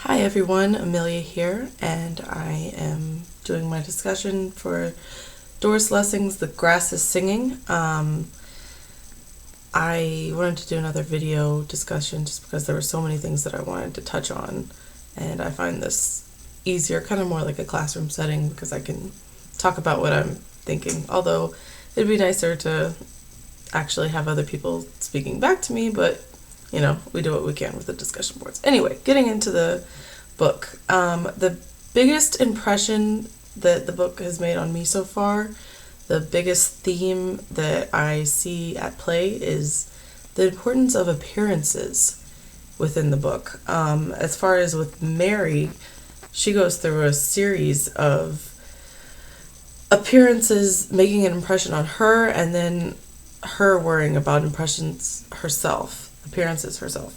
Hi everyone, Amelia here, and I am doing my discussion for Doris Lessing's The Grass is Singing. I wanted to do another video discussion just because there were so many things that I wanted to touch on, and I find this easier, kind of more like a classroom setting, because I can talk about what I'm thinking, although it'd be nicer to actually have other people speaking back to me, but you know, we do what we can with the discussion boards. Anyway, getting into the book. The biggest impression that the book has made on me so far, the biggest theme that I see at play is the importance of appearances within the book. As far as with Mary, she goes through a series of appearances making an impression on her, and then her worrying about appearances herself.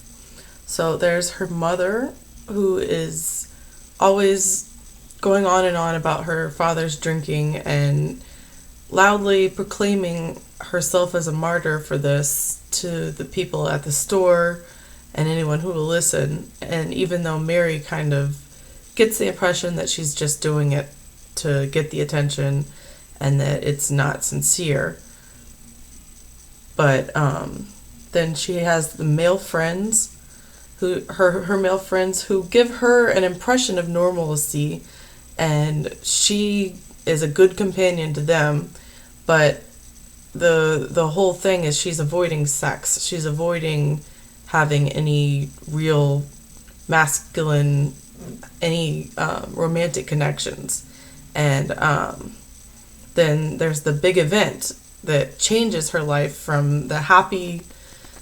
So there's her mother, who is always going on and on about her father's drinking and loudly proclaiming herself as a martyr for this to the people at the store and anyone who will listen. And even though Mary kind of gets the impression that she's just doing it to get the attention and that it's not sincere, but then she has the male friends, her male friends who give her an impression of normalcy, and she is a good companion to them, but the whole thing is she's avoiding sex. She's avoiding having any real masculine, any romantic connections. And then there's the big event that changes her life from the happy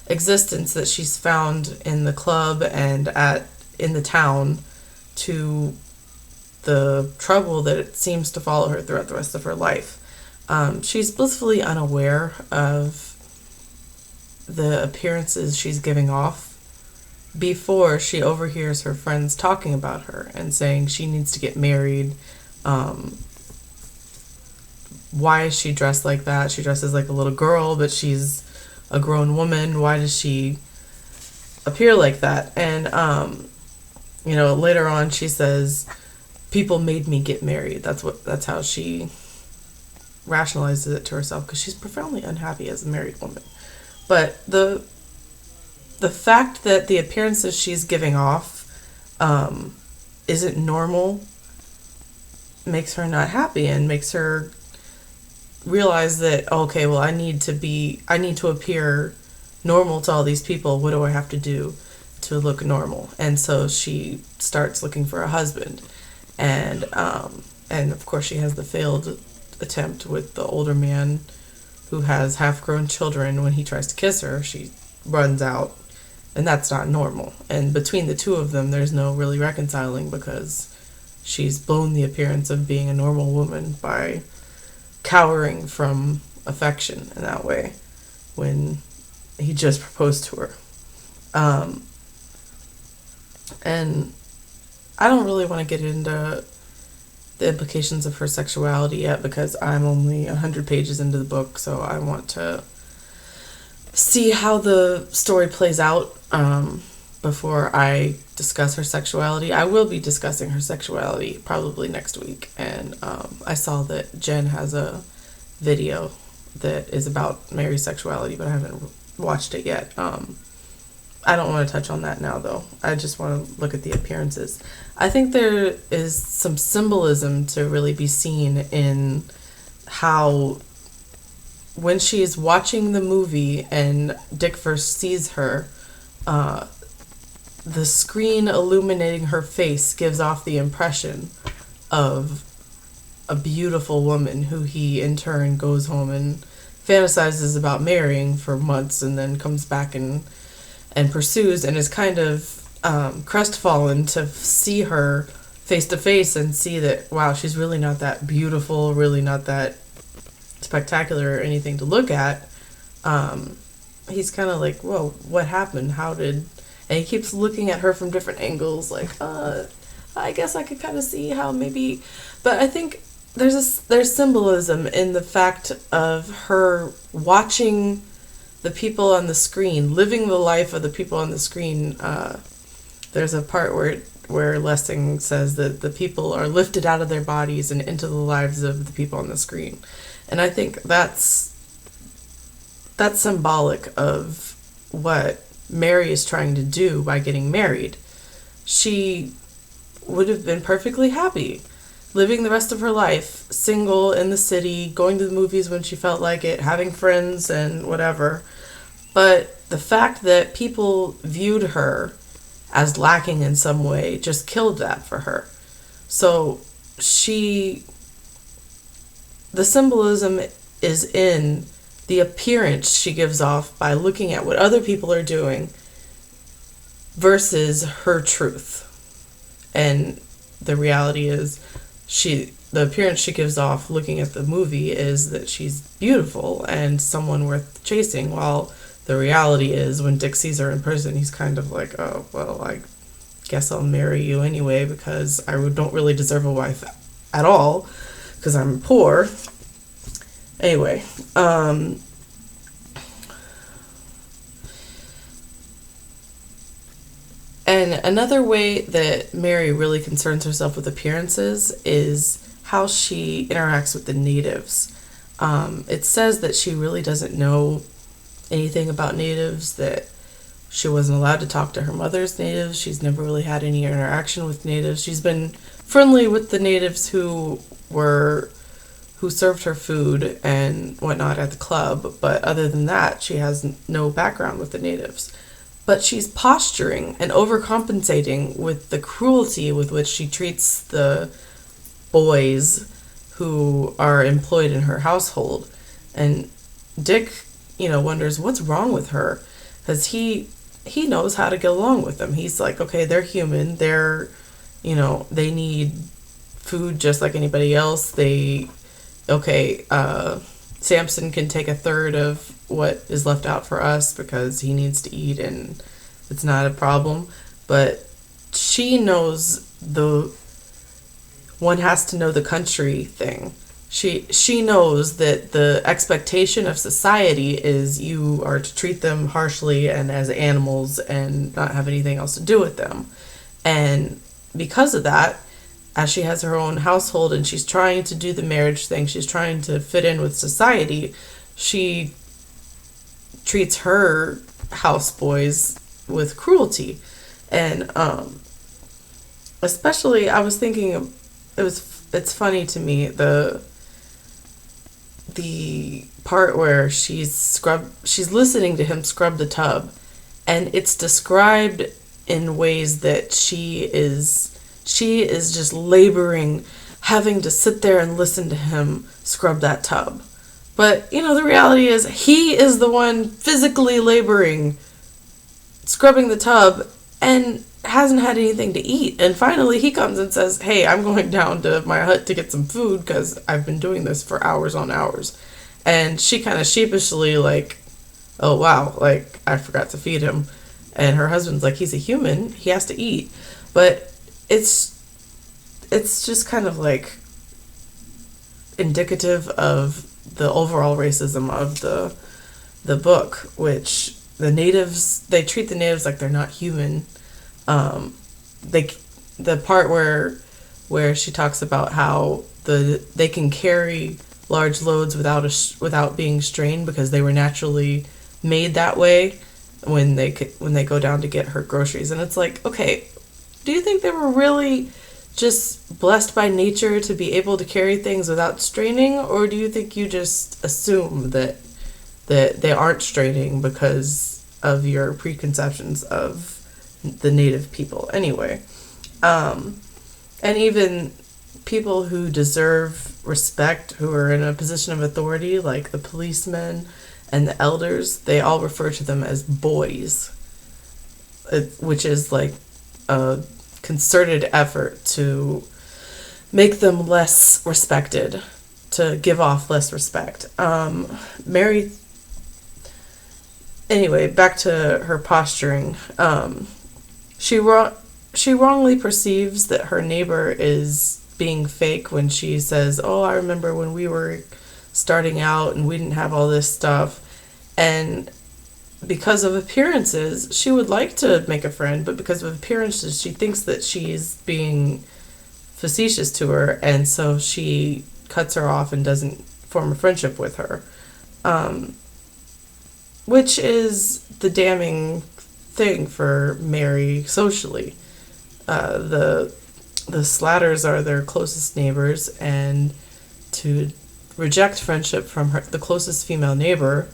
existence that she's found in the club and in the town to the trouble that it seems to follow her throughout the rest of her life. She's blissfully unaware of the appearances she's giving off before she overhears her friends talking about her and saying she needs to get married. Why is she dressed like that? She dresses like a little girl, but she's a grown woman. Why does she appear like that? And later on she says, people made me get married. That's how she rationalizes it to herself, because she's profoundly unhappy as a married woman. But the fact that the appearances she's giving off isn't normal makes her not happy and makes her realize that, okay, well, I need to appear normal to all these people. What do I have to do to look normal? And so she starts looking for a husband, and of course she has the failed attempt with the older man who has half-grown children. When he tries to kiss her, she runs out, and that's not normal. And between the two of them, there's no really reconciling, because she's blown the appearance of being a normal woman by cowering from affection in that way when he just proposed to her. And I don't really want to get into the implications of her sexuality yet, because I'm only 100 pages into the book, so I want to see how the story plays out before I discuss her sexuality. I will be discussing her sexuality probably next week, and I saw that Jen has a video that is about Mary's sexuality, but I haven't watched it yet. I don't want to touch on that now, though. I just want to look at the appearances. I think there is some symbolism to really be seen in how, when she is watching the movie and Dick first sees her, the screen illuminating her face gives off the impression of a beautiful woman who he in turn goes home and fantasizes about marrying for months, and then comes back and pursues, and is kind of crestfallen to see her face to face and see that, wow, she's really not that beautiful, really not that spectacular or anything to look at. He's kind of like, whoa, what happened? And he keeps looking at her from different angles, like, I guess I could kind of see how maybe, but I think there's symbolism in the fact of her watching the people on the screen, living the life of the people on the screen, there's a part where Lessing says that the people are lifted out of their bodies and into the lives of the people on the screen. And I think that's symbolic of what Mary is trying to do by getting married. She would have been perfectly happy living the rest of her life single in the city, going to the movies when she felt like it, having friends and whatever. But the fact that people viewed her as lacking in some way just killed that for her. So the symbolism is in the appearance she gives off by looking at what other people are doing versus her truth. And the reality is the appearance she gives off looking at the movie is that she's beautiful and someone worth chasing, while the reality is when Dick sees her in person, he's kind of like, oh, well, I guess I'll marry you anyway because I don't really deserve a wife at all because I'm poor. Anyway, and another way that Mary really concerns herself with appearances is how she interacts with the natives. It says that she really doesn't know anything about natives, that she wasn't allowed to talk to her mother's natives. She's never really had any interaction with natives. She's been friendly with the natives who served her food and whatnot at the club, but other than that, she has no background with the natives. But she's posturing and overcompensating with the cruelty with which she treats the boys who are employed in her household. And Dick, wonders what's wrong with her, because he knows how to get along with them. He's like, okay, they're human. They're, they need food just like anybody else. Samson can take a third of what is left out for us because he needs to eat and it's not a problem. But she knows one has to know the country thing. She knows that the expectation of society is you are to treat them harshly and as animals and not have anything else to do with them. And because of that, as she has her own household and she's trying to do the marriage thing, she's trying to fit in with society, she treats her houseboys with cruelty. And especially, I was thinking, it's funny to me, the part where she's listening to him scrub the tub, and it's described in ways that she is just laboring, having to sit there and listen to him scrub that tub. But, the reality is he is the one physically laboring, scrubbing the tub, and hasn't had anything to eat. And finally he comes and says, hey, I'm going down to my hut to get some food because I've been doing this for hours on hours. And she kind of sheepishly like, oh, wow, like, I forgot to feed him. And her husband's like, he's a human, he has to eat. But it's just kind of like indicative of the overall racism of the book, which the natives, they treat the natives like they're not human. The part where she talks about how they can carry large loads without being strained because they were naturally made that way when they go down to get her groceries. And it's like, okay, do you think they were really just blessed by nature to be able to carry things without straining, or do you think you just assume that they aren't straining because of your preconceptions of the native people? Anyway, and even people who deserve respect, who are in a position of authority, like the policemen and the elders, they all refer to them as boys, which is like a concerted effort to make them less respected, to give off less respect. Mary, anyway, back to her posturing. She wrongly perceives that her neighbor is being fake when she says, oh, I remember when we were starting out and we didn't have all this stuff. And because of appearances, she would like to make a friend, but because of appearances, she thinks that she's being facetious to her, and so she cuts her off and doesn't form a friendship with her. Which is the damning thing for Mary socially. The Slatters are their closest neighbors, and to reject friendship from the closest female neighbor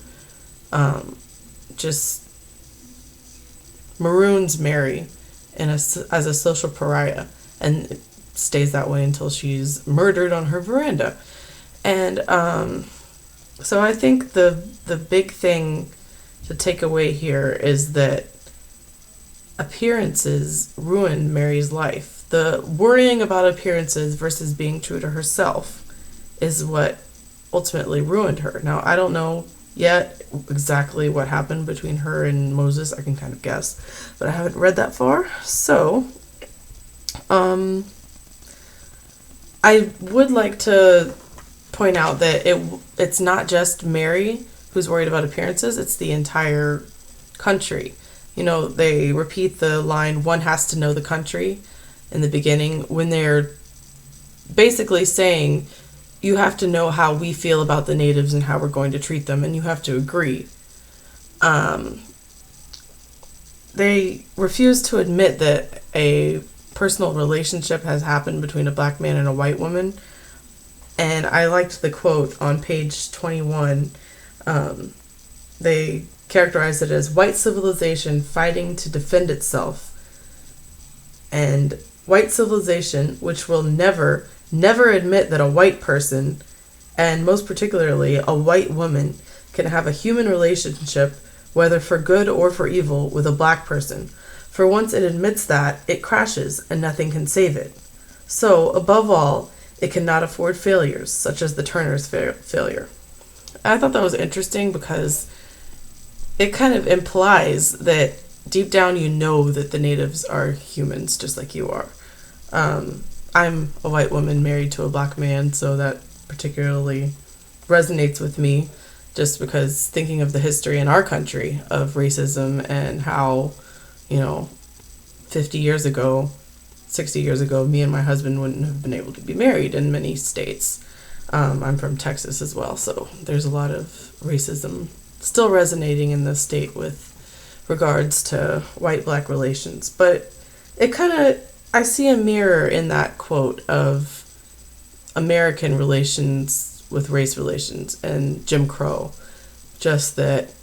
just maroons Mary as a social pariah, and it stays that way until she's murdered on her veranda. And so I think the big thing to take away here is that appearances ruined Mary's life. The worrying about appearances versus being true to herself is what ultimately ruined her. Now, I don't know yet exactly what happened between her and Moses. I can kind of guess, but I haven't read that far. So, I would like to point out that it's not just Mary who's worried about appearances, it's the entire country. You know, they repeat the line, one has to know the country, in the beginning, when they're basically saying, you have to know how we feel about the natives and how we're going to treat them, and you have to agree. They refuse to admit that a personal relationship has happened between a black man and a white woman. And I liked the quote on page 21. They characterized it as white civilization fighting to defend itself. And white civilization, which will never admit that a white person, and most particularly a white woman, can have a human relationship, whether for good or for evil, with a black person. For once it admits that, it crashes and nothing can save it. So, above all, it cannot afford failures, such as the Turners' failure. I thought that was interesting because it kind of implies that deep down you know that the natives are humans just like you are. I'm a white woman married to a black man, so that particularly resonates with me, just because thinking of the history in our country of racism and how, 50 years ago, 60 years ago, me and my husband wouldn't have been able to be married in many states. I'm from Texas as well, so there's a lot of racism still resonating in the state with regards to white-black relations. But I see a mirror in that quote of American relations with race relations and Jim Crow. Just that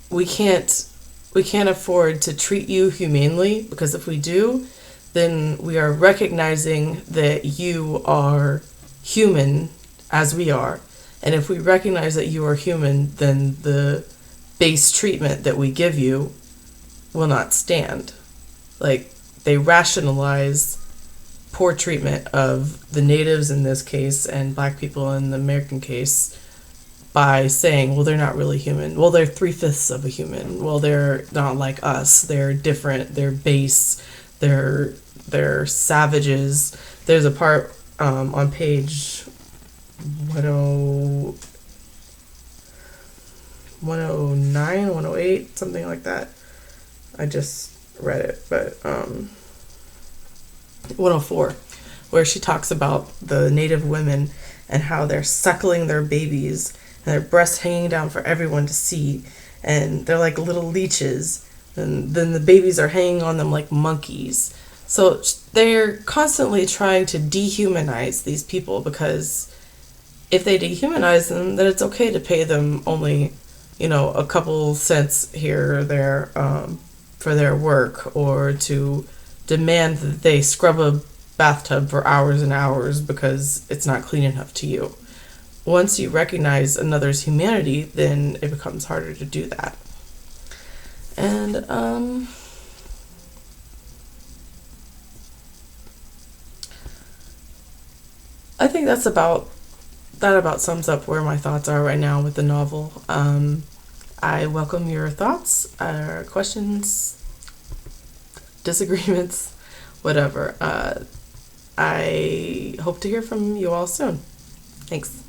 we can't afford to treat you humanely, because if we do, then we are recognizing that you are human as we are. And if we recognize that you are human, then the base treatment that we give you will not stand. Like, they rationalize poor treatment of the natives in this case and black people in the American case by saying, well, they're not really human. Well, they're 3/5 of a human. Well, they're not like us. They're different. They're base. They're savages. There's a part on page 109, 108, something like that. I just read it, but 104, where she talks about the native women and how they're suckling their babies and their breasts hanging down for everyone to see, and they're like little leeches, and then the babies are hanging on them like monkeys. So they're constantly trying to dehumanize these people, because if they dehumanize them, then it's okay to pay them only, a couple cents here or there for their work, or to demand that they scrub a bathtub for hours and hours because it's not clean enough to you. Once you recognize another's humanity, then it becomes harder to do that. And I think that about sums up where my thoughts are right now with the novel. I welcome your thoughts, questions, disagreements, whatever. I hope to hear from you all soon. Thanks.